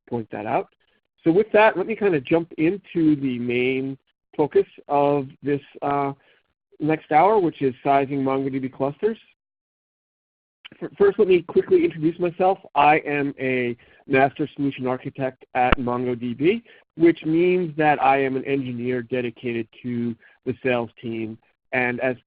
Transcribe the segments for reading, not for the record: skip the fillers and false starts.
point that out. So with that, let me kind of jump into the main focus of this next hour, which is sizing MongoDB clusters. First, let me quickly introduce myself. I am a Master Solution Architect at MongoDB, which means that I am an engineer dedicated to the sales team. And as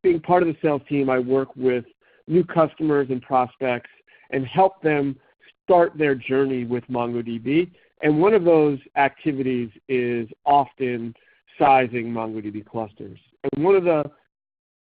being part of the sales team, I work with new customers and prospects and help them start their journey with MongoDB. And one of those activities is often sizing MongoDB clusters. And one of the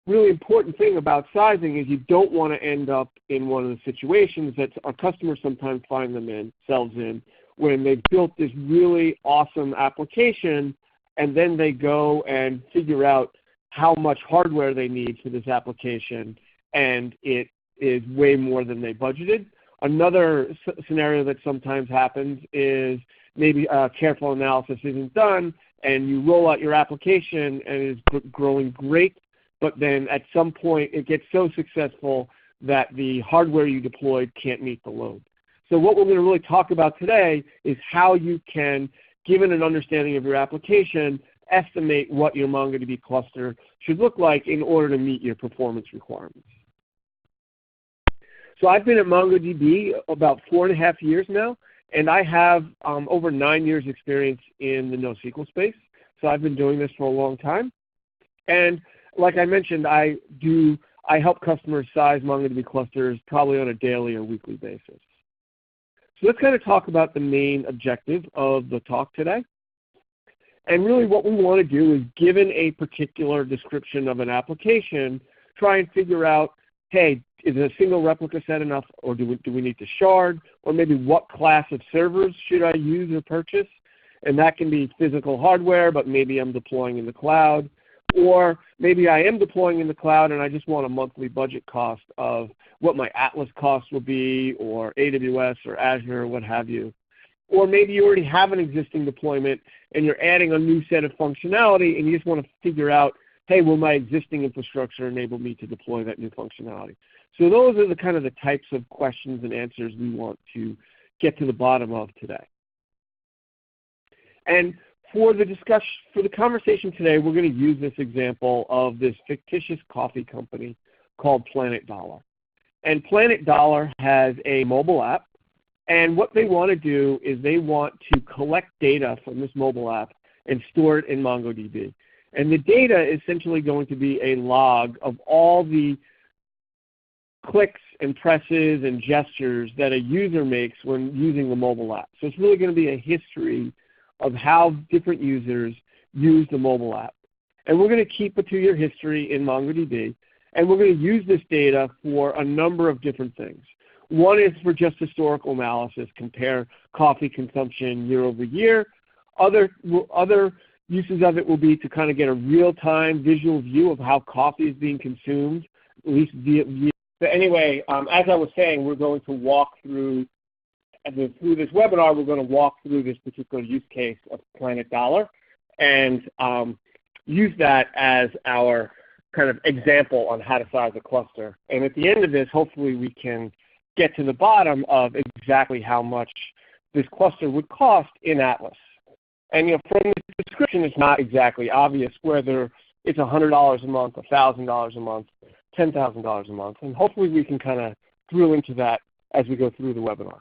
really important thing about sizing is you don't want to end up in one of the situations that our customers sometimes find themselves in when they've built this really awesome application and then they go and figure out how much hardware they need for this application and it is way more than they budgeted. Another scenario that sometimes happens is maybe a careful analysis isn't done and you roll out your application and it's growing great, but then at some point it gets so successful that the hardware you deployed can't meet the load. So what we're going to really talk about today is how you can, given an understanding of your application, estimate what your MongoDB cluster should look like in order to meet your performance requirements. So I've been at MongoDB about 4.5 years now, and I have over 9 years experience in the NoSQL space. So I've been doing this for a long time. And like I mentioned, I help customers size MongoDB clusters probably on a daily or weekly basis. So let's kind of talk about the main objective of the talk today. And really what we want to do is, given a particular description of an application, try and figure out, hey, is a single replica set enough, or do we need to shard, or maybe what class of servers should I use or purchase? And that can be physical hardware, but maybe I'm deploying in the cloud. Or maybe I am deploying in the cloud and I just want a monthly budget cost of what my Atlas cost will be, or AWS or Azure or what have you. Or maybe you already have an existing deployment and you're adding a new set of functionality and you just want to figure out, hey, will my existing infrastructure enable me to deploy that new functionality? So those are the kind of the types of questions and answers we want to get to the bottom of today. And for the conversation today, we're going to use this example of this fictitious coffee company called PlanetDollar. And PlanetDollar has a mobile app, and what they want to do is they want to collect data from this mobile app and store it in MongoDB. And the data is essentially going to be a log of all the clicks and presses and gestures that a user makes when using the mobile app. So it's really going to be a history of how different users use the mobile app. And we're going to keep a 2-year history in MongoDB, and we're going to use this data for a number of different things. One is for just historical analysis, compare coffee consumption year over year. Other uses of it will be to kind of get a real-time visual view of how coffee is being consumed, at least via. So anyway, as I was saying, we're going to walk through this webinar, we're going to walk through this particular use case of PlanetDollar and use that as our kind of example on how to size a cluster. And at the end of this, hopefully we can get to the bottom of exactly how much this cluster would cost in Atlas. And from the description, it's not exactly obvious whether it's $100 a month, $1,000 a month, $10,000 a month. And hopefully we can kind of drill into that as we go through the webinar.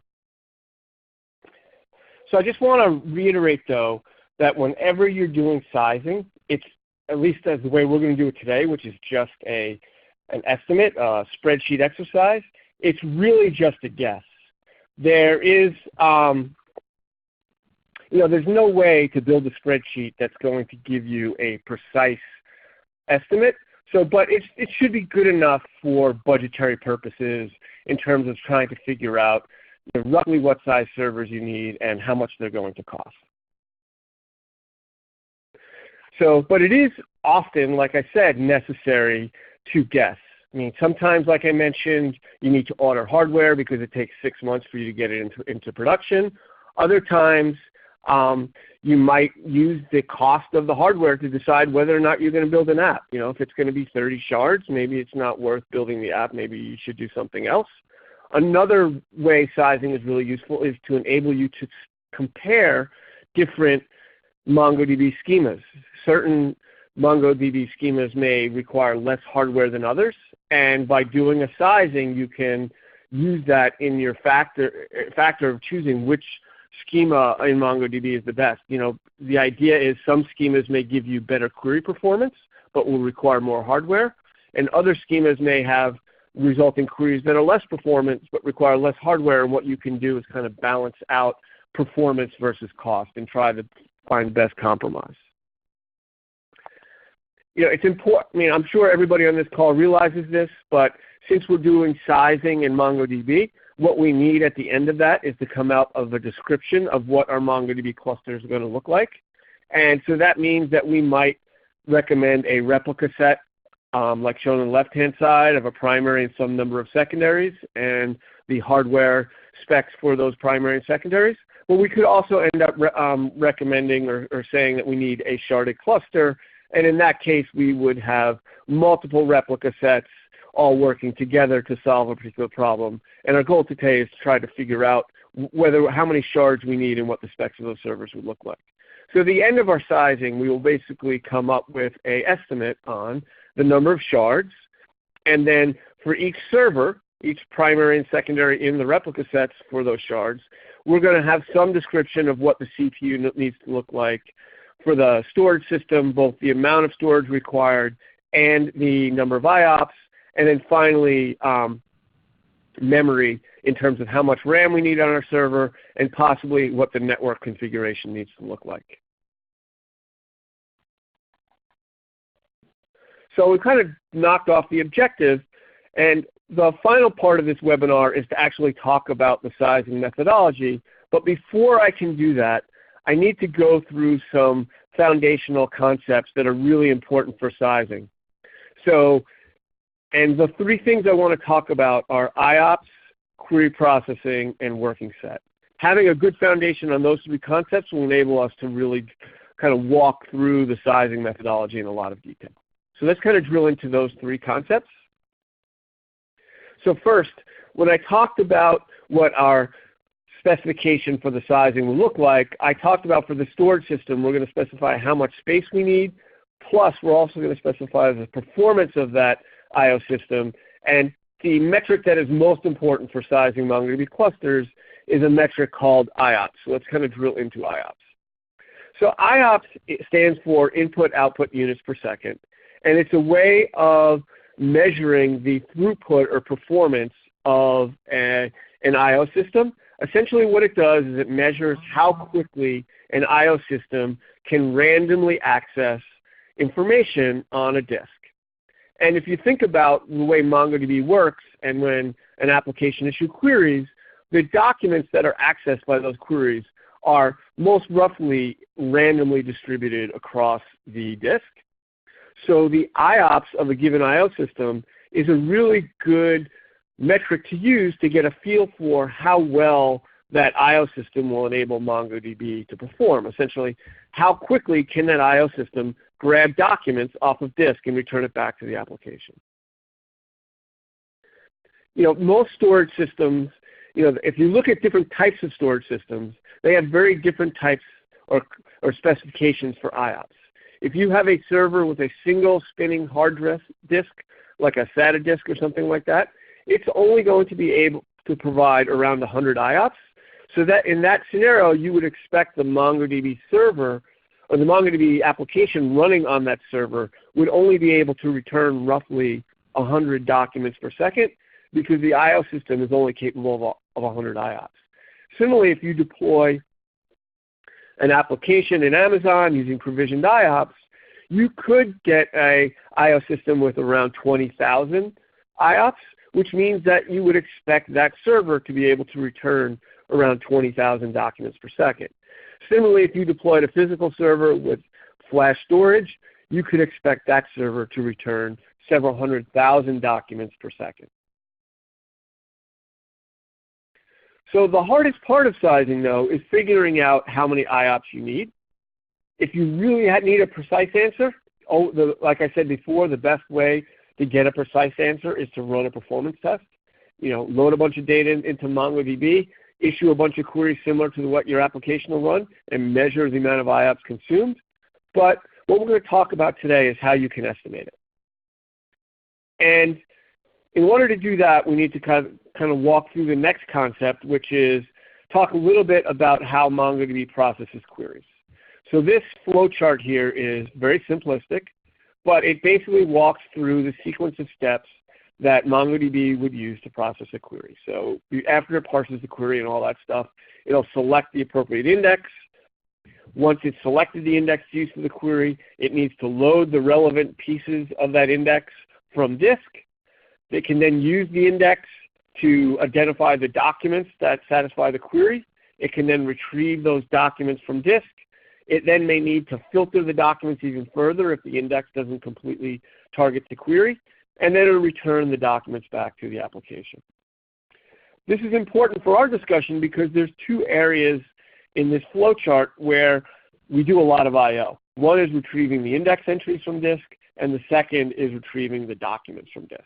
So I just want to reiterate, though, that whenever you're doing sizing, it's at least as the way we're going to do it today, which is just an estimate, a spreadsheet exercise, it's really just a guess. There is, there's no way to build a spreadsheet that's going to give you a precise estimate. So, but it should be good enough for budgetary purposes in terms of trying to figure out roughly what size servers you need and how much they're going to cost. So, but it is often, like I said, necessary to guess. I mean, sometimes, like I mentioned, you need to order hardware because it takes 6 months for you to get it into production. Other times, you might use the cost of the hardware to decide whether or not you're going to build an app. If it's going to be 30 shards, maybe it's not worth building the app. Maybe you should do something else. Another way sizing is really useful is to enable you to compare different MongoDB schemas. Certain MongoDB schemas may require less hardware than others, and by doing a sizing, you can use that in your factor of choosing which schema in MongoDB is the best. You know, the idea is some schemas may give you better query performance, but will require more hardware, and other schemas may have resulting queries that are less performance but require less hardware, and what you can do is kind of balance out performance versus cost and try to find the best compromise. You know, it's important, I mean, I'm sure everybody on this call realizes this, but since we're doing sizing in MongoDB, what we need at the end of that is to come out of a description of what our MongoDB cluster is going to look like. And so that means that we might recommend a replica set, like shown on the left-hand side, of a primary and some number of secondaries, and the hardware specs for those primary and secondaries. But we could also end up recommending or saying that we need a sharded cluster, and in that case we would have multiple replica sets all working together to solve a particular problem. And our goal today is to try to figure out how many shards we need and what the specs of those servers would look like. So at the end of our sizing, we will basically come up with an estimate on the number of shards, and then for each server, each primary and secondary in the replica sets for those shards, we're going to have some description of what the CPU needs to look like. For the storage system, both the amount of storage required and the number of IOPS, and then finally memory in terms of how much RAM we need on our server, and possibly what the network configuration needs to look like. So we kind of knocked off the objective, and the final part of this webinar is to actually talk about the sizing methodology. But before I can do that, I need to go through some foundational concepts that are really important for sizing. So, and the three things I want to talk about are IOPS, query processing, and working set. Having a good foundation on those three concepts will enable us to really kind of walk through the sizing methodology in a lot of detail. So let's kind of drill into those three concepts. So first, when I talked about what our specification for the sizing will look like, I talked about for the storage system, we're going to specify how much space we need, plus we're also going to specify the performance of that I/O system. And the metric that is most important for sizing MongoDB clusters is a metric called IOPS. So let's kind of drill into IOPS. So IOPS stands for input-output units per second, and it's a way of measuring the throughput or performance of an I/O system. Essentially what it does is it measures how quickly an I/O system can randomly access information on a disk. And if you think about the way MongoDB works, and when an application issues queries, the documents that are accessed by those queries are most roughly randomly distributed across the disk. So the IOPS of a given I/O system is a really good metric to use to get a feel for how well that I/O system will enable MongoDB to perform. Essentially, how quickly can that I/O system grab documents off of disk and return it back to the application. You know, most storage systems, you know, if you look at different types of storage systems, they have very different types or specifications for IOPS. If you have a server with a single spinning hard disk, like a SATA disk or something like that, it's only going to be able to provide around 100 IOPS. So that in that scenario, you would expect the MongoDB server or the MongoDB application running on that server would only be able to return roughly 100 documents per second, because the I/O system is only capable of 100 IOPS. Similarly, if you deploy an application in Amazon using provisioned IOPS, you could get a I/O system with around 20,000 IOPS, which means that you would expect that server to be able to return around 20,000 documents per second. Similarly, if you deployed a physical server with flash storage, you could expect that server to return several 100,000 documents per second. So the hardest part of sizing, though, is figuring out how many IOPS you need. If you really need a precise answer, like I said before, the best way to get a precise answer is to run a performance test. load a bunch of data into MongoDB, issue a bunch of queries similar to what your application will run, and measure the amount of IOPS consumed. But what we're going to talk about today is how you can estimate it. And in order to do that, we need to kind of walk through the next concept, which is talk a little bit about how MongoDB processes queries. So this flow chart here is very simplistic, but it basically walks through the sequence of steps that MongoDB would use to process a query. So after it parses the query and all that stuff, it'll select the appropriate index. Once it's selected the index used for the query, it needs to load the relevant pieces of that index from disk. It can then use the index to identify the documents that satisfy the query. It can then retrieve those documents from disk. It then may need to filter the documents even further if the index doesn't completely target the query, and then it'll return the documents back to the application. This is important for our discussion because there's two areas in this flowchart where we do a lot of I/O. One is retrieving the index entries from disk, and the second is retrieving the documents from disk.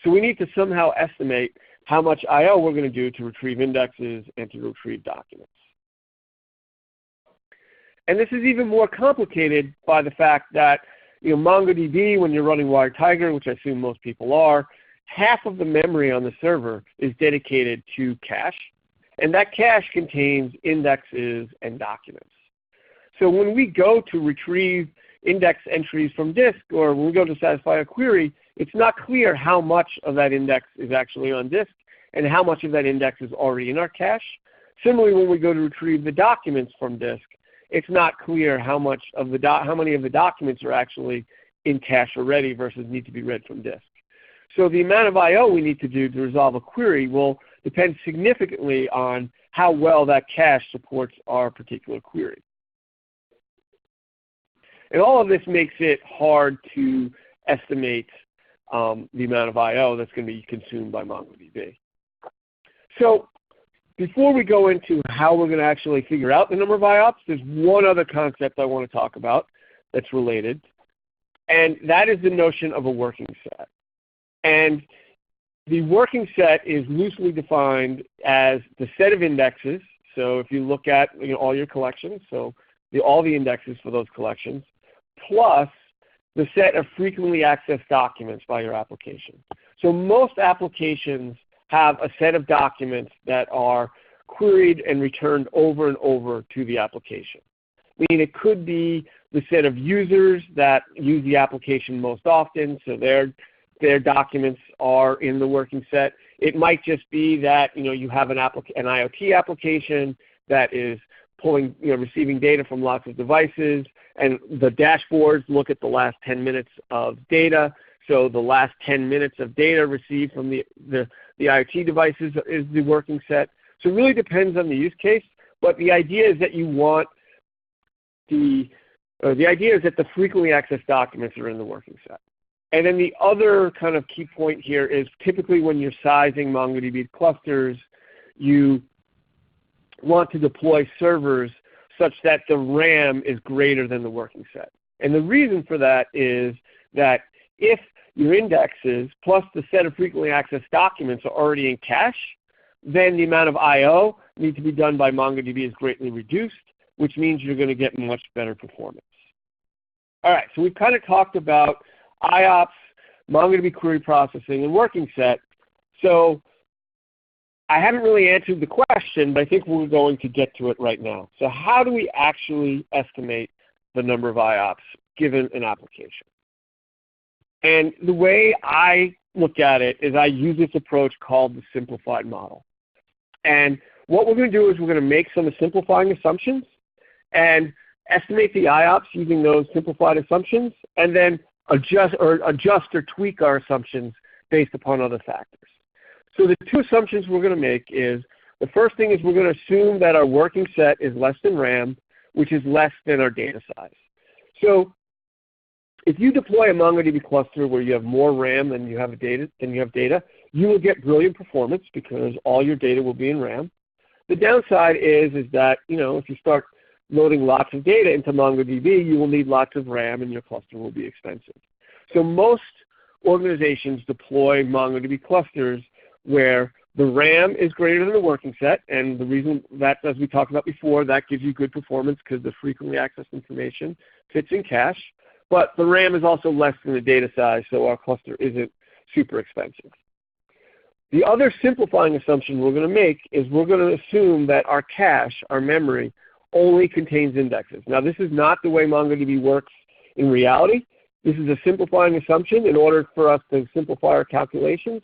So we need to somehow estimate how much I/O we're going to do to retrieve indexes and to retrieve documents. And this is even more complicated by the fact that MongoDB, when you're running WiredTiger, which I assume most people are, half of the memory on the server is dedicated to cache, and that cache contains indexes and documents. So when we go to retrieve index entries from disk, or when we go to satisfy a query, it's not clear how much of that index is actually on disk and how much of that index is already in our cache. Similarly, when we go to retrieve the documents from disk, it's not clear how many of the documents are actually in cache already versus need to be read from disk. So the amount of I/O we need to do to resolve a query will depend significantly on how well that cache supports our particular query. And all of this makes it hard to estimate the amount of I/O that's going to be consumed by MongoDB. So before we go into how we're going to actually figure out the number of IOPS, there's one other concept I want to talk about that's related, and that is the notion of a working set. And the working set is loosely defined as the set of indexes. So if you look at all your collections, so all the indexes for those collections, plus the set of frequently accessed documents by your application. So most applications have a set of documents that are queried and returned over and over to the application. I mean, it could be the set of users that use the application most often, so their documents are in the working set. It might just be that you have an IoT application that is pulling, receiving data from lots of devices, and the dashboards look at the last 10 minutes of data. So the last 10 minutes of data received from the IoT devices is the working set. So it really depends on the use case, but the idea is that the idea is that the frequently accessed documents are in the working set. And then the other kind of key point here is typically when you're sizing MongoDB clusters, you want to deploy servers such that the RAM is greater than the working set. And the reason for that is that if your indexes plus the set of frequently accessed documents are already in cache, then the amount of I/O need to be done by MongoDB is greatly reduced, which means you're going to get much better performance. All right, so we've kind of talked about IOPS, MongoDB query processing, and working set. So I haven't really answered the question, but I think we're going to get to it right now. So how do we actually estimate the number of IOPS given an application? And the way I look at it is I use this approach called the Simplified Model. And what we're going to do is we're going to make some simplifying assumptions and estimate the IOPS using those simplified assumptions, and then adjust or tweak our assumptions based upon other factors. So the two assumptions we're going to make is, the first thing is we're going to assume that our working set is less than RAM, which is less than our data size. So if you deploy a MongoDB cluster where you have more RAM than you have data, you will get brilliant performance because all your data will be in RAM. The downside is that if you start loading lots of data into MongoDB, you will need lots of RAM and your cluster will be expensive. So most organizations deploy MongoDB clusters where the RAM is greater than the working set, and the reason that, as we talked about before, that gives you good performance because the frequently accessed information fits in cache. But the RAM is also less than the data size, so our cluster isn't super expensive. The other simplifying assumption we're going to make is we're going to assume that our cache, our memory, only contains indexes. Now, this is not the way MongoDB works in reality. This is a simplifying assumption in order for us to simplify our calculations,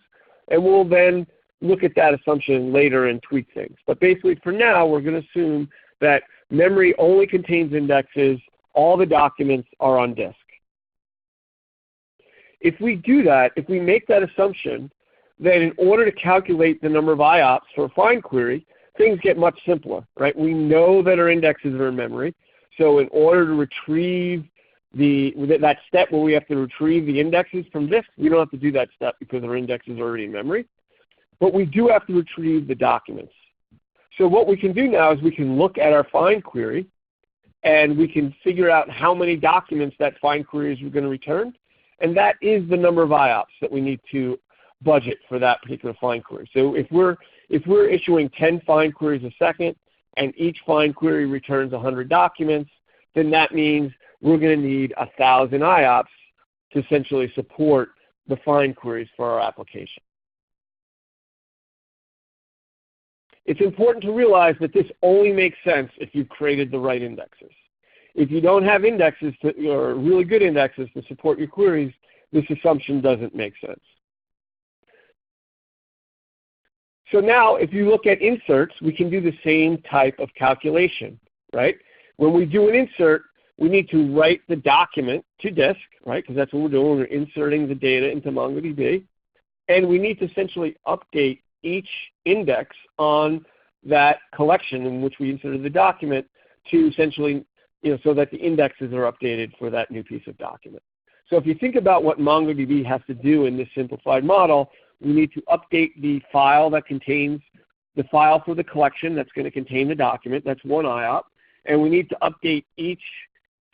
and we'll then look at that assumption later and tweak things. But basically, for now, we're going to assume that memory only contains indexes. All the documents are on disk. If we do that, if we make that assumption, then in order to calculate the number of IOPS for a find query, things get much simpler, right? We know that our indexes are in memory. So in order to retrieve that step where we have to retrieve the indexes from disk, we don't have to do that step because our index is already in memory. But we do have to retrieve the documents. So what we can do now is we can look at our find query, and we can figure out how many documents that find query is going to return. And that is the number of IOPS that we need to budget for that particular find query. So if we're issuing 10 find queries a second, and each find query returns 100 documents, then that means we're going to need 1,000 IOPS to essentially support the find queries for our application. It's important to realize that this only makes sense if you've created the right indexes. If you don't have indexes or really good indexes to support your queries, this assumption doesn't make sense. So now if you look at inserts, we can do the same type of calculation, right? When we do an insert, we need to write the document to disk, right? Because that's what we're doing. We're inserting the data into MongoDB. And we need to essentially update each index on that collection in which we inserted the document to essentially, so that the indexes are updated for that new piece of document. So if you think about what MongoDB has to do in this simplified model, we need to update the file that contains the file for the collection that's going to contain the document. That's one IOP. And we need to update each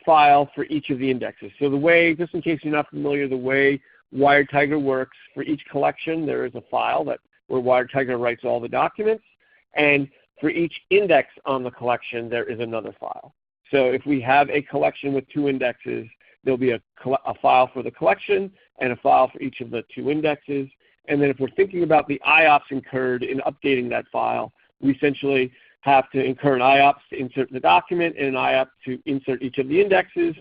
file for each of the indexes. So the way, just in case you're not familiar, the way WiredTiger works, for each collection there is a file where WiredTiger writes all the documents. And for each index on the collection, there is another file. So if we have a collection with 2 indexes, there'll be a file for the collection and a file for each of the 2 indexes. And then if we're thinking about the IOPS incurred in updating that file, we essentially have to incur an IOPS to insert the document and an IOPS to insert each of the indexes.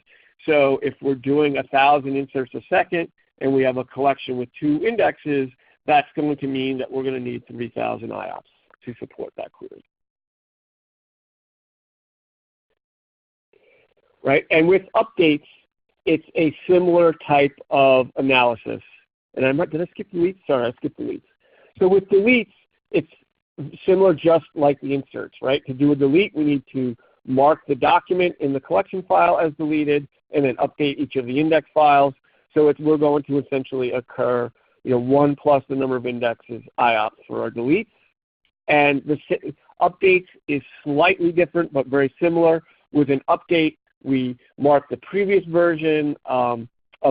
So if we're doing 1,000 inserts a second and we have a collection with 2 indexes, that's going to mean that we're going to need 3,000 IOPS to support that query. Right? And with updates, it's a similar type of analysis. And did I skip deletes? Sorry, I skipped deletes. So with deletes, it's similar just like the inserts, right? To do a delete, we need to mark the document in the collection file as deleted and then update each of the index files. So we're going to essentially occur 1 plus the number of indexes IOPS for our deletes. And the updates is slightly different but very similar. With an update, we mark the previous version of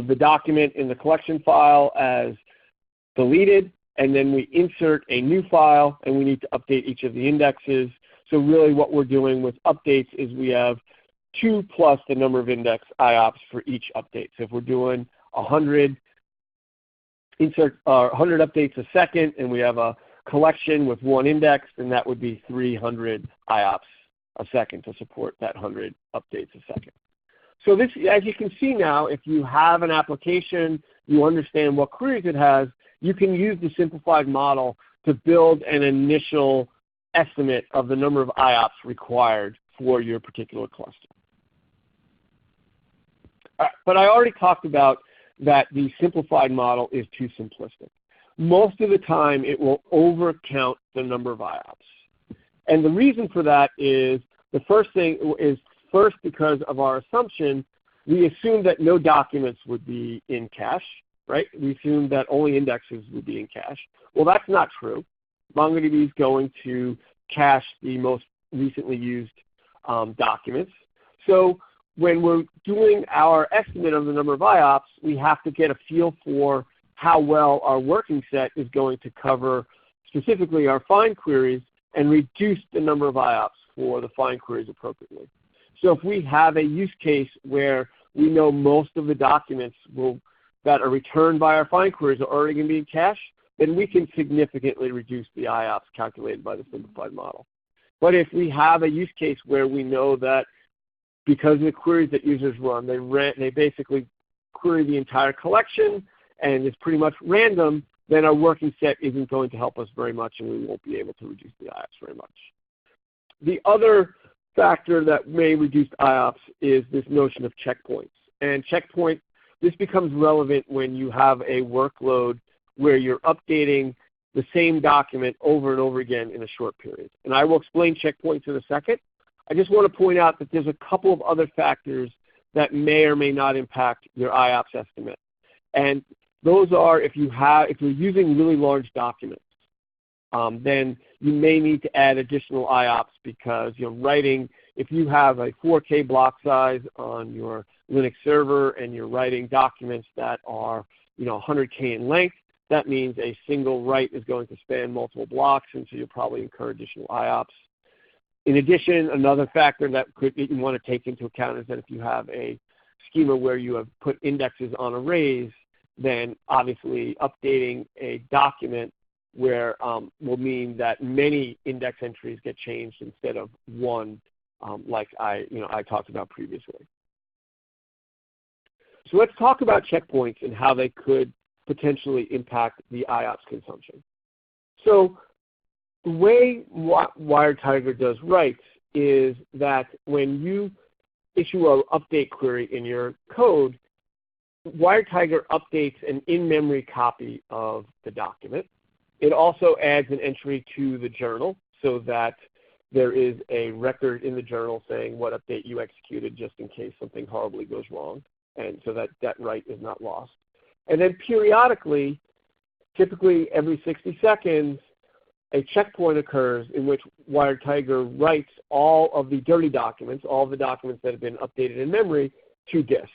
the document in the collection file as deleted, and then we insert a new file, and we need to update each of the indexes. So really what we're doing with updates is we have 2 plus the number of index IOPS for each update. So if we're doing 100 updates a second, and we have a collection with 1 index, then that would be 300 IOPS a second to support that 100 updates a second. So this, as you can see now, if you have an application, you understand what queries it has, you can use the simplified model to build an initial estimate of the number of IOPS required for your particular cluster. But I already talked about that the simplified model is too simplistic. Most of the time, it will overcount the number of IOPS. And the reason for that is the first thing is because of our assumption, we assume that no documents would be in cache, right? We assume that only indexes would be in cache. Well, that's not true. MongoDB is going to cache the most recently used documents. So when we're doing our estimate of the number of IOPS, we have to get a feel for how well our working set is going to cover specifically our find queries, and reduce the number of IOPS for the find queries appropriately. So if we have a use case where we know most of the documents that are returned by our find queries are already going to be in cache, then we can significantly reduce the IOPS calculated by the simplified model. But if we have a use case where we know that because of the queries that users run, they basically query the entire collection and it's pretty much random, then our working set isn't going to help us very much and we won't be able to reduce the IOPS very much. The other factor that may reduce IOPS is this notion of checkpoints. And this becomes relevant when you have a workload where you're updating the same document over and over again in a short period. And I will explain checkpoints in a second. I just want to point out that there's a couple of other factors that may or may not impact your IOPS estimate. And those are if you're using really large documents, then you may need to add additional IOPS because if you have a 4K block size on your Linux server and you're writing documents that are 100K in length, that means a single write is going to span multiple blocks, and so you'll probably incur additional IOPS. In addition, another factor that you want to take into account is that if you have a schema where you have put indexes on arrays, then obviously updating a document will mean that many index entries get changed instead of one, like I talked about previously. So let's talk about checkpoints and how they could potentially impact the IOPS consumption. So the way WiredTiger does writes is that when you issue an update query in your code, WiredTiger updates an in-memory copy of the document. It also adds an entry to the journal so that there is a record in the journal saying what update you executed just in case something horribly goes wrong, and so that write is not lost. And then periodically, typically every 60 seconds, a checkpoint occurs in which WiredTiger writes all of the dirty documents, all of the documents that have been updated in memory, to disk.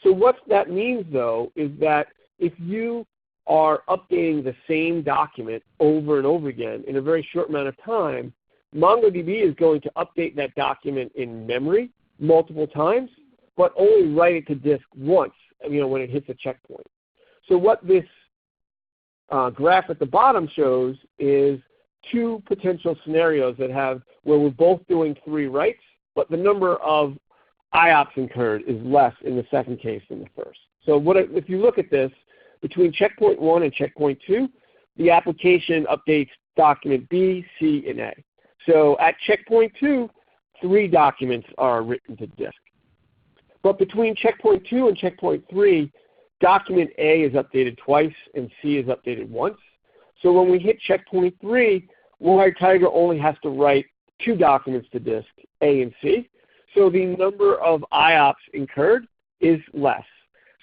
So what that means, though, is that if you are updating the same document over and over again in a very short amount of time, MongoDB is going to update that document in memory multiple times, but only write it to disk once, when it hits a checkpoint. So what this graph at the bottom shows is two potential scenarios where we're both doing 3 writes, but the number of IOPS incurred is less in the second case than the first. So if you look at this, between checkpoint 1 and checkpoint 2, the application updates document B, C, and A. So at checkpoint 2, 3 documents are written to disk. But between checkpoint 2 and checkpoint 3, document A is updated twice and C is updated once. So when we hit checkpoint 3, WiredTiger only has to write 2 documents to disk, A and C. So the number of IOPS incurred is less.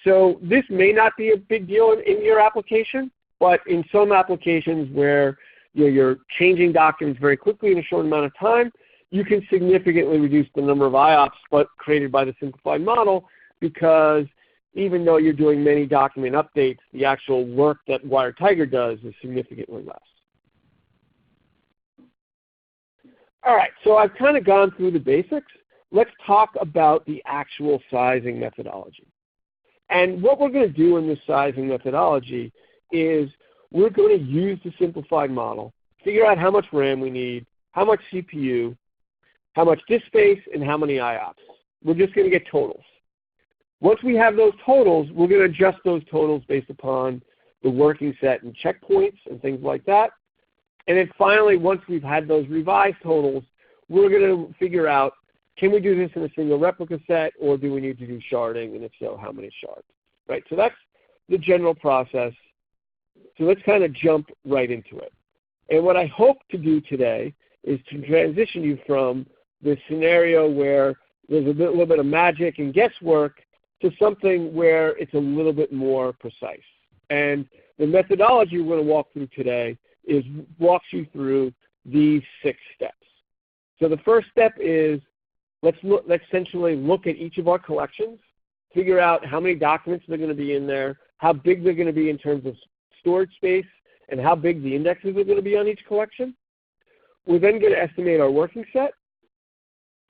So this may not be a big deal in your application, but in some applications where you're changing documents very quickly in a short amount of time, you can significantly reduce the number of IOPS created by the simplified model, because even though you're doing many document updates, the actual work that WiredTiger does is significantly less. All right, so I've kind of gone through the basics. Let's talk about the actual sizing methodology. And what we're going to do in this sizing methodology is we're going to use the simplified model, figure out how much RAM we need, how much CPU, how much disk space, and how many IOPS. We're just going to get totals. Once we have those totals, we're going to adjust those totals based upon the working set and checkpoints and things like that. And then finally, once we've had those revised totals, we're going to figure out, can we do this in a single replica set, or do we need to do sharding, and if so, how many shards? Right? So that's the general process. So let's kind of jump right into it. And what I hope to do today is to transition you from this scenario where there's a little bit of magic and guesswork to something where it's a little bit more precise. And the methodology we're going to walk through today walks you through these 6 steps. So the first step is let's essentially look at each of our collections, figure out how many documents are going to be in there, how big they're going to be in terms of storage space, and how big the indexes are going to be on each collection. We're then going to estimate our working set.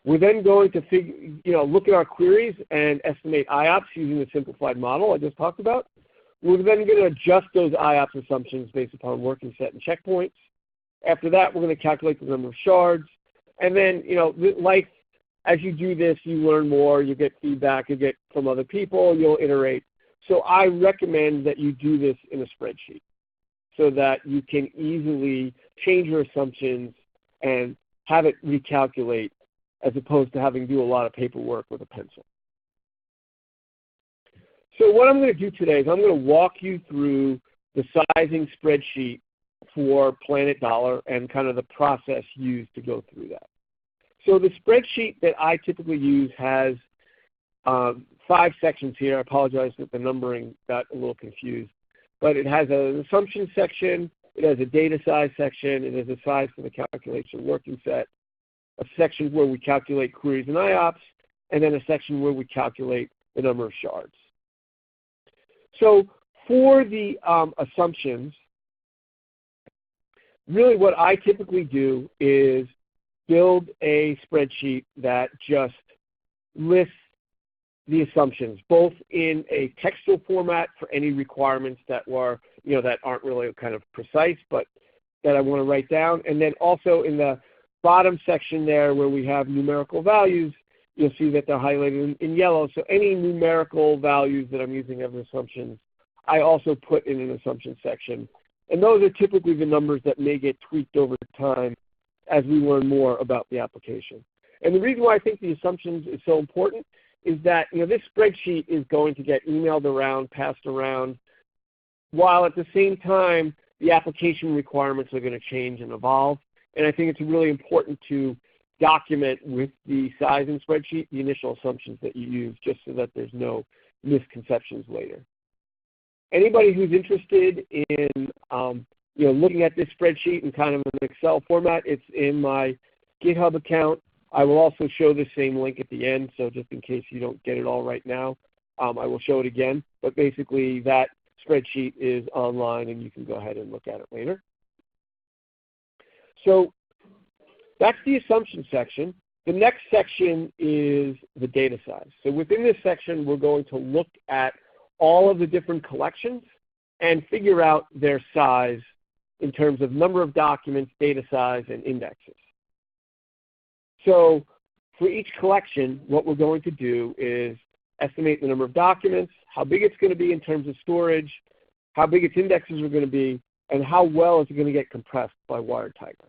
We're then going to look at our queries and estimate IOPS using the simplified model I just talked about. We're then going to adjust those IOPS assumptions based upon working set and checkpoints. After that, we're going to calculate the number of shards. And then, as you do this, you learn more, you get feedback, you get from other people, you'll iterate. So I recommend that you do this in a spreadsheet so that you can easily change your assumptions and have it recalculate as opposed to having to do a lot of paperwork with a pencil. So what I'm going to do today is I'm going to walk you through the sizing spreadsheet for PlanetDollar and kind of the process used to go through that. So the spreadsheet that I typically use has 5 sections here. I apologize that the numbering got a little confused. But it has an assumption section, it has a data size section, it has a size for the calculation working set, a section where we calculate queries and IOPS, and then a section where we calculate the number of shards. So for the assumptions, really what I typically do is build a spreadsheet that just lists the assumptions, both in a textual format for any requirements that were, that aren't really kind of precise, but that I want to write down, and then also in the bottom section there where we have numerical values, you'll see that they're highlighted in yellow. So any numerical values that I'm using as assumptions, I also put in an assumption section. And those are typically the numbers that may get tweaked over time as we learn more about the application. And the reason why I think the assumptions is so important is that this spreadsheet is going to get emailed around, passed around, while at the same time the application requirements are going to change and evolve. And I think it's really important to document with the sizing spreadsheet the initial assumptions that you use, just so that there's no misconceptions later. Anybody who's interested in looking at this spreadsheet in kind of an Excel format, it's in my GitHub account. I will also show the same link at the end, so just in case you don't get it all right now, I will show it again. But basically that spreadsheet is online and you can go ahead and look at it later. So that's the assumption section. The next section is the data size. So within this section, we're going to look at all of the different collections and figure out their size in terms of number of documents, data size, and indexes. So for each collection, what we're going to do is estimate the number of documents, how big it's going to be in terms of storage, how big its indexes are going to be, and how well is it going to get compressed by WiredTiger.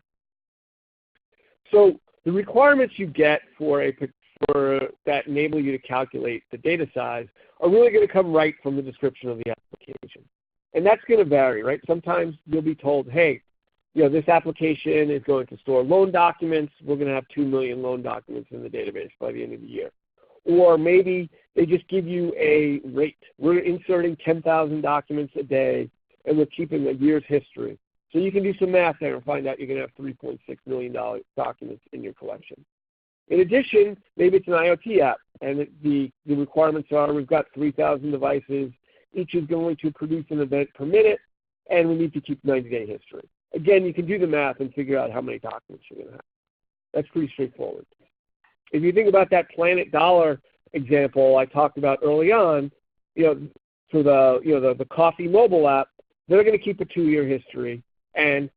So the requirements you get for that enable you to calculate the data size are really going to come right from the description of the application. And that's going to vary, right? Sometimes you'll be told, hey, this application is going to store loan documents. We're going to have 2 million loan documents in the database by the end of the year. Or maybe they just give you a rate. We're inserting 10,000 documents a day, and we're keeping a year's history. So you can do some math there and find out you're going to have $3.6 million documents in your collection. In addition, maybe it's an IoT app, and the requirements are we've got 3,000 devices. Each is going to produce an event per minute, and we need to keep 90-day history. Again, you can do the math and figure out how many documents you're going to have. That's pretty straightforward. If you think about that PlanetDollar example I talked about early on, for the coffee mobile app, they're going to keep a 2-year history, and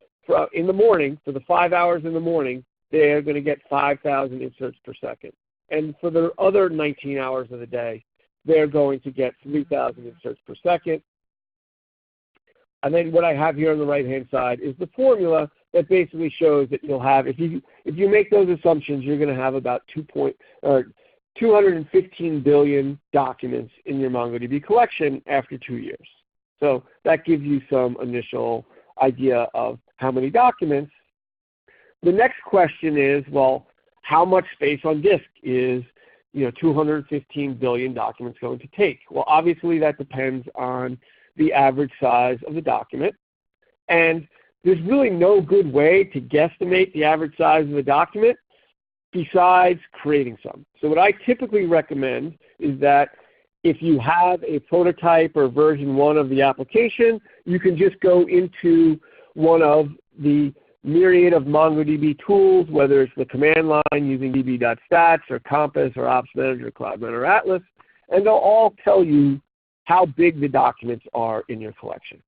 in the morning, for the 5 hours in the morning, they're going to get 5,000 inserts per second. And for the other 19 hours of the day, they're going to get 3,000 inserts per second. And then what I have here on the right-hand side is the formula that basically shows that you'll have, if you make those assumptions, you're going to have about 215 billion documents in your MongoDB collection after 2 years. So that gives you some initial idea of how many documents. The next question is, well, how much space on disk is 215 billion documents going to take? Well, obviously that depends on the average size of the document. And there's really no good way to guesstimate the average size of the document besides creating some. So what I typically recommend is that If you have a prototype or version 1 of the application, you can just go into one of the myriad of MongoDB tools, whether it's the command line using db.stats or Compass or Ops Manager, Cloud Run, or Atlas, and they'll all tell you how big the documents are in your collection.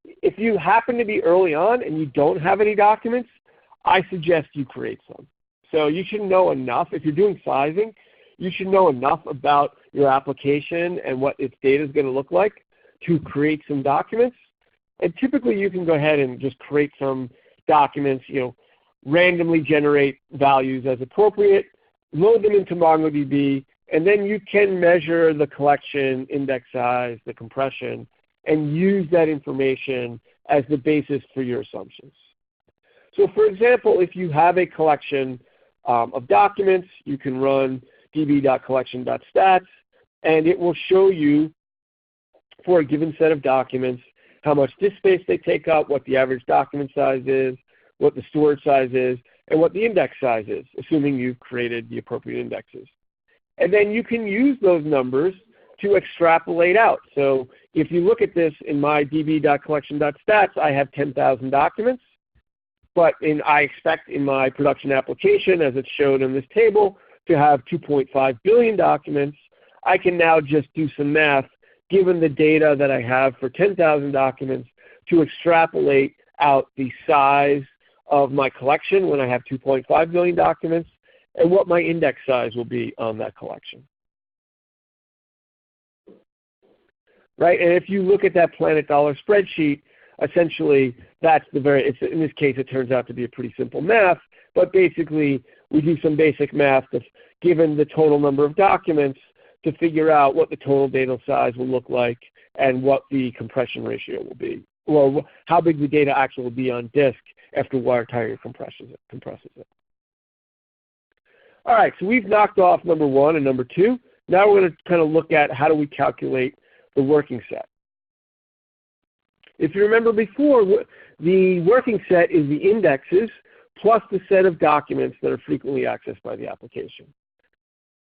If you happen to be early on and you don't have any documents, I suggest you create some. So you should know enough. If you're doing sizing, you should know enough about your application and what its data is going to look like to create some documents. And typically you can go ahead and just create some documents, randomly generate values as appropriate, load them into MongoDB, and then you can measure the collection, index size, the compression, and use that information as the basis for your assumptions. So for example, if you have a collection of documents, you can run db.collection.stats, and it will show you for a given set of documents how much disk space they take up, what the average document size is, what the storage size is, and what the index size is, assuming you've created the appropriate indexes. And then you can use those numbers to extrapolate out. So if you look at this in my db.collection.stats, I have 10,000 documents. But I expect in my production application, as it's shown in this table, to have 2.5 billion documents. I can now just do some math, given the data that I have for 10,000 documents, to extrapolate out the size of my collection when I have 2.5 billion documents, and what my index size will be on that collection. Right? And if you look at that PlanetDollar spreadsheet, essentially that's in this case it turns out to be a pretty simple math, but basically we do some basic math that's given the total number of documents to figure out what the total data size will look like and what the compression ratio will be, or how big the data actually will be on disk after WireTiger compresses it. All right, so we've knocked off number 1 and number 2. Now we're going to kind of look at how do we calculate the working set. If you remember before, the working set is the indexes plus the set of documents that are frequently accessed by the application.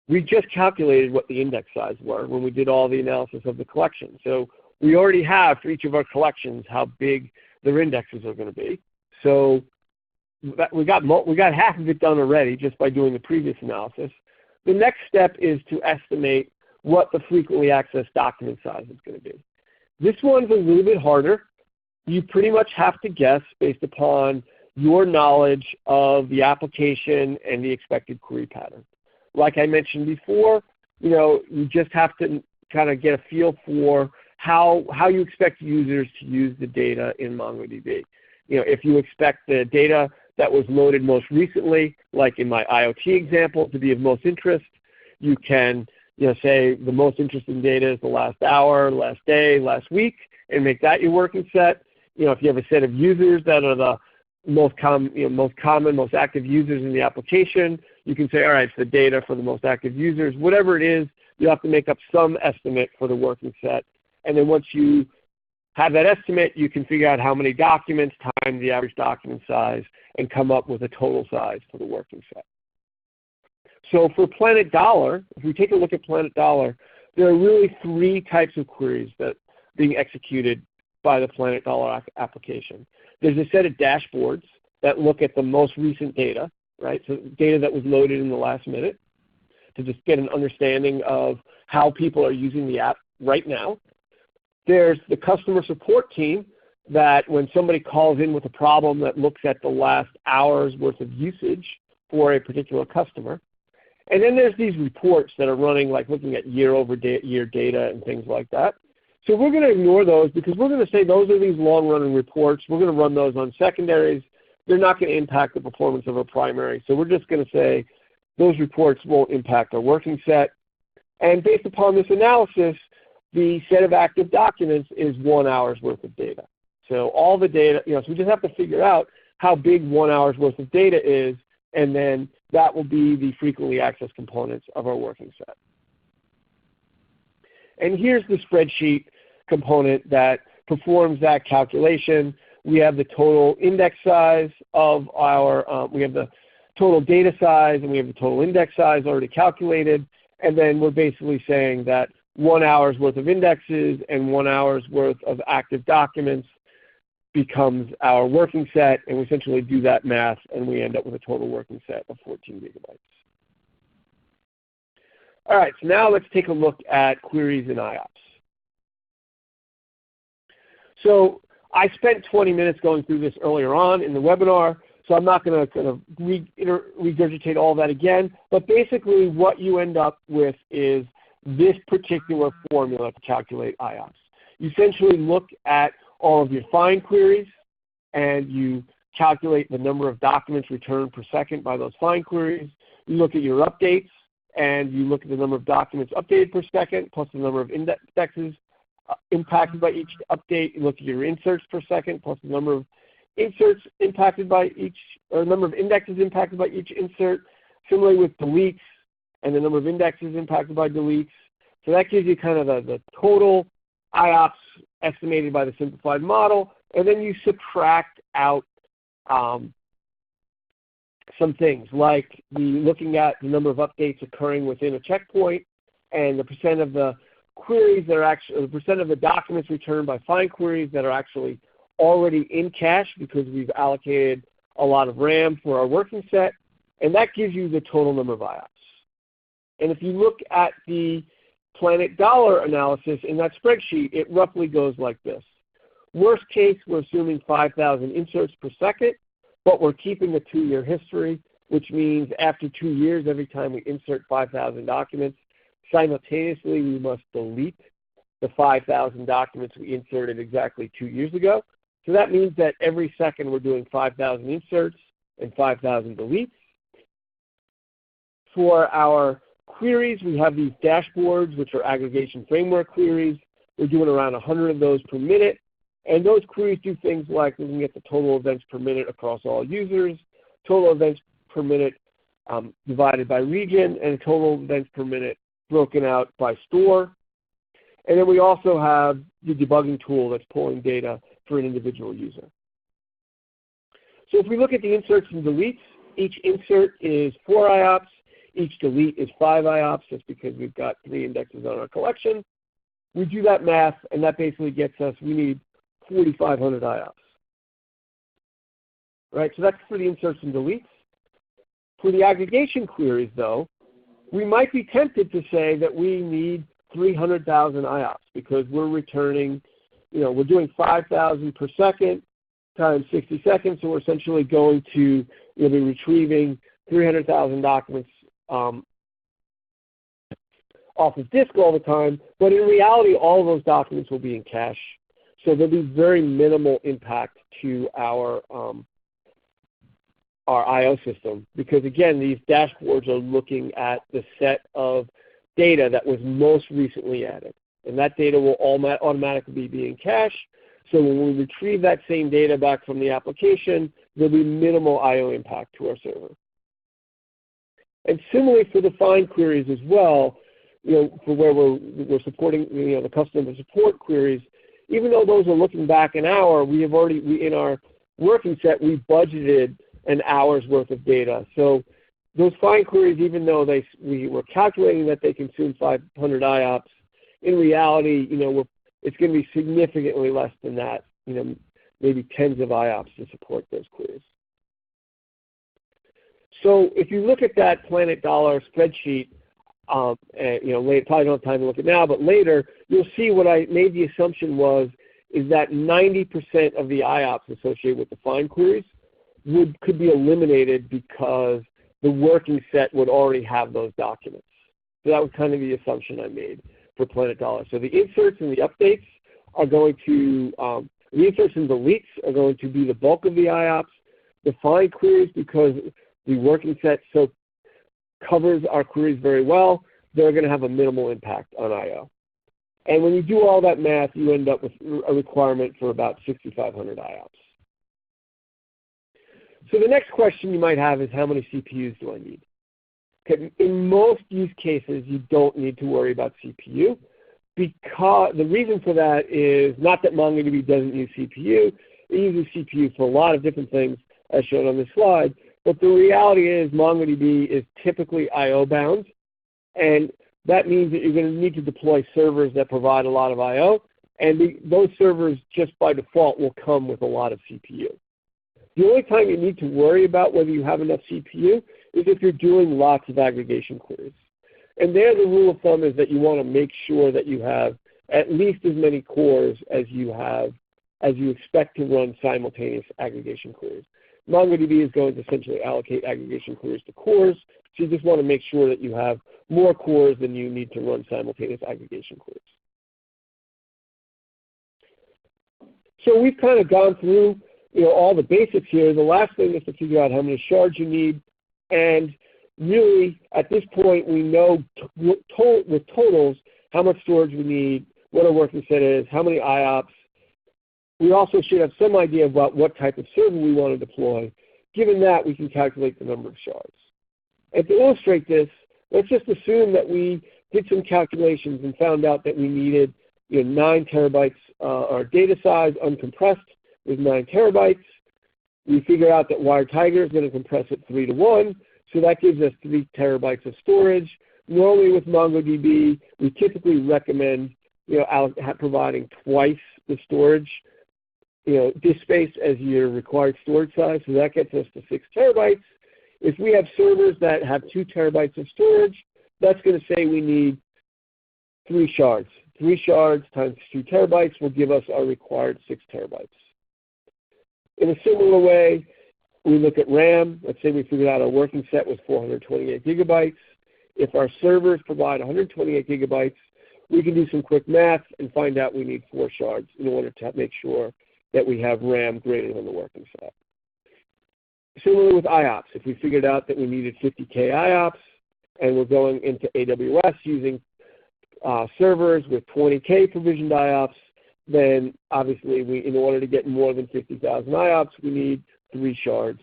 We just calculated what the index size were when we did all the analysis of the collection. So we already have for each of our collections how big their indexes are going to be. So we got half of it done already just by doing the previous analysis. The next step is to estimate what the frequently accessed document size is going to be. This one's a little bit harder. You pretty much have to guess based upon your knowledge of the application and the expected query pattern. Like I mentioned before, you just have to kind of get a feel for how you expect users to use the data in MongoDB. If you expect the data that was loaded most recently, like in my IoT example, to be of most interest, you can say the most interesting data is the last hour, last day, last week, and make that your working set. If you have a set of users that are the most common, most active users in the application, you can say, all right, it's the data for the most active users. Whatever it is, you have to make up some estimate for the working set. And then once you have that estimate, you can figure out how many documents times the average document size and come up with a total size for the working set. So for PlanetDollar, if we take a look at PlanetDollar, there are really 3 types of queries that are being executed by the PlanetDollar application. There's a set of dashboards that look at the most recent data, right? So data that was loaded in the last minute to just get an understanding of how people are using the app right now. There's the customer support team that when somebody calls in with a problem that looks at the last hour's worth of usage for a particular customer. And then there's these reports that are running, like looking at year-over-year data and things like that. So we're going to ignore those because we're going to say those are these long-running reports. We're going to run those on secondaries. They're not going to impact the performance of our primary. So we're just going to say those reports won't impact our working set. And based upon this analysis, the set of active documents is 1 hour's worth of data. So all the data, so we just have to figure out how big 1 hour's worth of data is, and then that will be the frequently accessed components of our working set. And here's the spreadsheet component that performs that calculation. We have the total index size of our, we have the total data size, and we have the total index size already calculated. And then we're basically saying that 1 hour's worth of indexes and 1 hour's worth of active documents becomes our working set, and we essentially do that math, and we end up with a total working set of 14 gigabytes. All right, so now let's take a look at queries in IOPS. So I spent 20 minutes going through this earlier on in the webinar, so I'm not going to kind of regurgitate all that again, but basically what you end up with is this particular formula to calculate IOPS. You essentially look at all of your find queries, and you calculate the number of documents returned per second by those find queries. You look at your updates, and you look at the number of documents updated per second, plus the number of indexes impacted by each update. You look at your inserts per second, plus the number of inserts impacted by each, or number of indexes impacted by each insert. Similarly with deletes, and the number of indexes impacted by deletes. So that gives you kind of the total IOPS estimated by the simplified model, and then you subtract out some things like looking at the number of updates occurring within a checkpoint, and the percent of the queries that are actually, the percent of the documents returned by find queries that are actually already in cache because we've allocated a lot of RAM for our working set, and that gives you the total number of IOPS. And if you look at the PlanetDollar analysis in that spreadsheet, it roughly goes like this. Worst case, we're assuming 5,000 inserts per second, but we're keeping a 2-year history, which means after 2 years, every time we insert 5,000 documents, simultaneously we must delete the 5,000 documents we inserted exactly 2 years ago. So that means that every second we're doing 5,000 inserts and 5,000 deletes. For our queries, we have these dashboards, which are aggregation framework queries. We're doing around 100 of those per minute. And those queries do things like looking at the total events per minute across all users, total events per minute divided by region, and total events per minute broken out by store. And then we also have the debugging tool that's pulling data for an individual user. So if we look at the inserts and deletes, each insert is 4 IOPS. Each delete is 5 IOPS, just because we've got 3 indexes on our collection. We do that math, and that basically gets us, we need 4,500 IOPS. Right, so that's for the inserts and deletes. For the aggregation queries, though, we might be tempted to say that we need 300,000 IOPS because we're returning, we're doing 5,000 per second times 60 seconds, so we're essentially going to be retrieving 300,000 documents off of disk all the time, but in reality, all of those documents will be in cache. So there'll be very minimal impact to our I/O system because, again, these dashboards are looking at the set of data that was most recently added. And that data will automatically be in cache. So when we retrieve that same data back from the application, there'll be minimal I/O impact to our server. And similarly for the find queries as well, for where we're supporting the customer support queries, even though those are looking back an hour, we in our working set, we budgeted an hour's worth of data. So those find queries, even though we were calculating that they consume 500 IOPS, in reality, it's going to be significantly less than that, maybe tens of IOPS to support those queries. So if you look at that PlanetDollar spreadsheet, probably don't have time to look at now, but later, you'll see what I made the assumption is that 90% of the IOPS associated with the find queries could be eliminated because the working set would already have those documents. So that was kind of the assumption I made for PlanetDollar. So the inserts and the updates are going to, the inserts and deletes are going to be the bulk of the IOPS. The find queries, because the working set covers our queries very well, they're going to have a minimal impact on I/O. And when you do all that math, you end up with a requirement for about 6,500 IOPS. So the next question you might have is, how many CPUs do I need? Okay, in most use cases, you don't need to worry about CPU, because the reason for that is not that MongoDB doesn't use CPU. It uses CPU for a lot of different things, as shown on this slide. But the reality is MongoDB is typically I/O bound, and that means that you're going to need to deploy servers that provide a lot of I/O, and those servers just by default will come with a lot of CPU. The only time you need to worry about whether you have enough CPU is if you're doing lots of aggregation queries. And there the rule of thumb is that you want to make sure that you have at least as many cores as you expect to run simultaneous aggregation queries. MongoDB is going to essentially allocate aggregation queries to cores, so you just want to make sure that you have more cores than you need to run simultaneous aggregation queries. So we've kind of gone through all the basics here. The last thing is to figure out how many shards you need, and really at this point we know with totals how much storage we need, what our working set is, how many IOPS. We also should have some idea about what type of server we want to deploy. Given that, we can calculate the number of shards. And to illustrate this, let's just assume that we did some calculations and found out that we needed 9 terabytes. Our data size uncompressed was 9 terabytes. We figure out that WiredTiger is going to compress it 3:1, so that gives us 3 terabytes of storage. Normally with MongoDB, we typically recommend providing twice the storage disk space as your required storage size, so that gets us to 6 terabytes. If we have servers that have 2 terabytes of storage, that's going to say we need 3 shards. 3 shards times 2 terabytes will give us our required 6 terabytes. In a similar way, we look at RAM. Let's say we figured out our working set was 428 gigabytes. If our servers provide 128 gigabytes, we can do some quick math and find out we need 4 shards in order to make sure that we have RAM greater than the working set. Similarly with IOPS, if we figured out that we needed 50K IOPS and we're going into AWS using servers with 20K provisioned IOPS, then obviously in order to get more than 50,000 IOPS, we need 3 shards.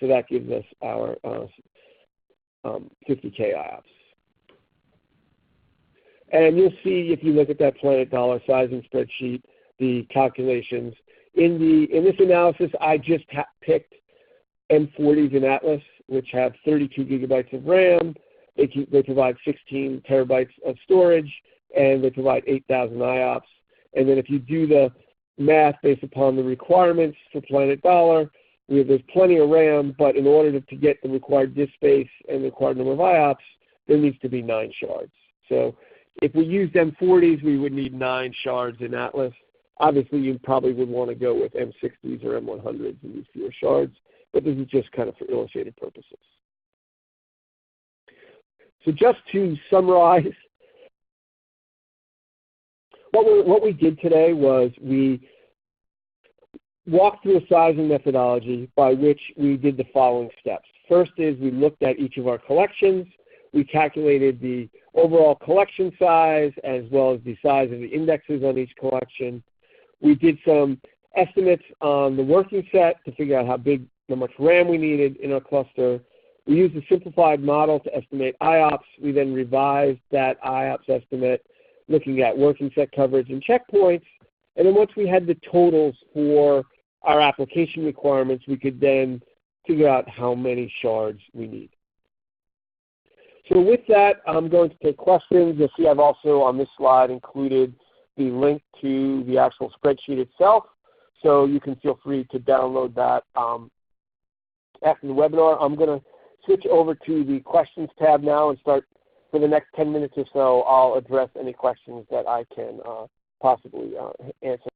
So that gives us our 50K IOPS. And you'll see if you look at that PlanetDollar sizing spreadsheet, the calculations. In this analysis, I just picked M40s in Atlas, which have 32 gigabytes of RAM. They provide 16 terabytes of storage, and they provide 8,000 IOPS. And then if you do the math based upon the requirements for PlanetDollar, there's plenty of RAM, but in order to get the required disk space and the required number of IOPS, there needs to be 9 shards. So if we used M40s, we would need 9 shards in Atlas. Obviously, you probably would want to go with M60s or M100s and use fewer shards, but this is just kind of for illustrative purposes. So just to summarize, what we did today was we walked through a sizing methodology by which we did the following steps. First is we looked at each of our collections. We calculated the overall collection size as well as the size of the indexes on each collection. We did some estimates on the working set to figure out how much RAM we needed in our cluster. We used a simplified model to estimate IOPS. We then revised that IOPS estimate looking at working set coverage and checkpoints. And then once we had the totals for our application requirements, we could then figure out how many shards we need. So with that, I'm going to take questions. You'll see I've also on this slide included the link to the actual spreadsheet itself. So you can feel free to download that after the webinar. I'm going to switch over to the questions tab now and start for the next 10 minutes or so. I'll address any questions that I can possibly answer.